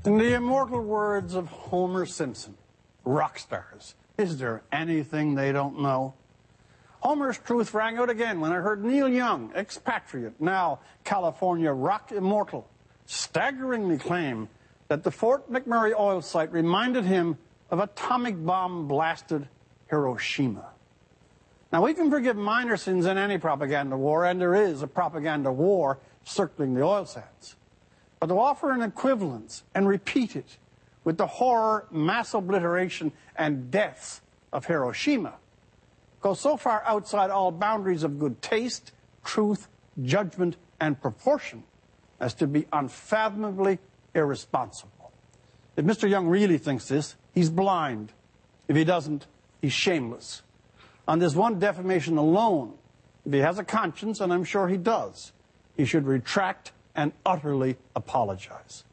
In the immortal words of Homer Simpson, rock stars, is there anything they don't know? Homer's truth rang out again when I heard Neil Young, expatriate, now California rock immortal, staggeringly claim that the Fort McMurray oil site reminded him of atomic bomb-blasted Hiroshima. Now, we can forgive minor sins in any propaganda war, and there is a propaganda war circling the oil sands. But to offer an equivalence and repeat it with the horror, mass obliteration, and deaths of Hiroshima goes so far outside all boundaries of good taste, truth, judgment, and proportion as to be unfathomably irresponsible. If Mr. Young really thinks this, he's blind. If he doesn't, he's shameless. On this one defamation alone, if he has a conscience, and I'm sure he does, he should retract and utterly apologize.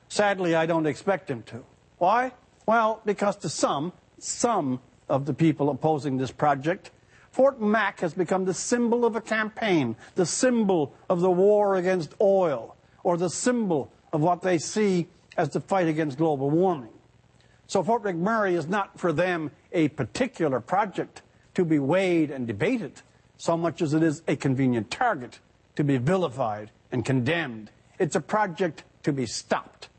Sadly, I don't expect him to. Why? Well, because to some of the people opposing this project, Fort Mac has become the symbol of a campaign, the symbol of the war against oil, or the symbol of what they see as the fight against global warming. So Fort McMurray is not for them a particular project to be weighed and debated, so much as it is a convenient target to be vilified and condemned. It's a project to be stopped.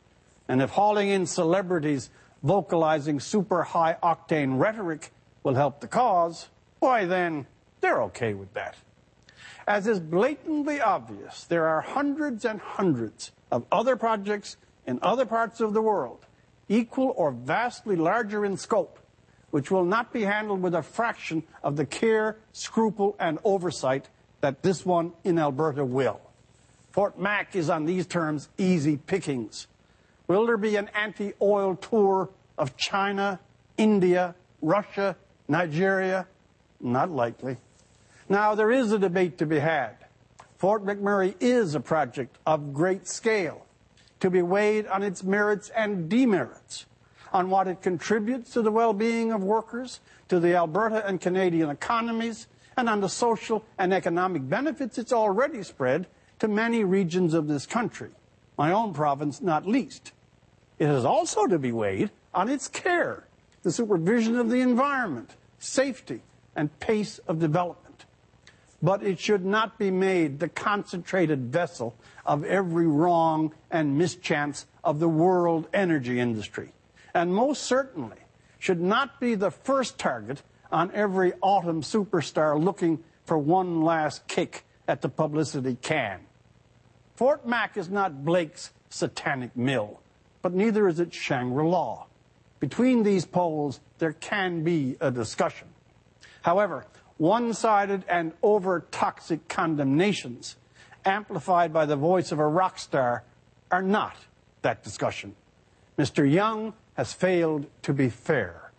And if hauling in celebrities vocalizing super high-octane rhetoric will help the cause, why then, they're okay with that. As is blatantly obvious, there are hundreds and hundreds of other projects in other parts of the world, equal or vastly larger in scope, which will not be handled with a fraction of the care, scruple, and oversight that this one in Alberta will. Fort Mac is on these terms easy pickings. Will there be an anti-oil tour of China, India, Russia, Nigeria? Not likely. Now, there is a debate to be had. Fort McMurray is a project of great scale, to be weighed on its merits and demerits, on what it contributes to the well-being of workers, to the Alberta and Canadian economies, and on the social and economic benefits it's already spread to many regions of this country, my own province not least. It is also to be weighed on its care, the supervision of the environment, safety, and pace of development. But it should not be made the concentrated vessel of every wrong and mischance of the world energy industry, and most certainly should not be the first target on every autumn superstar looking for one last kick at the publicity can. Fort Mac is not Blake's satanic mill, but neither is it Shangri-La. Between these poles, there can be a discussion. However, one-sided and over-toxic condemnations, amplified by the voice of a rock star, are not that discussion. Mr. Young has failed to be fair,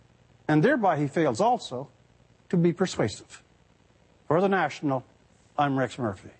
and thereby he fails also to be persuasive. For The National, I'm Rex Murphy.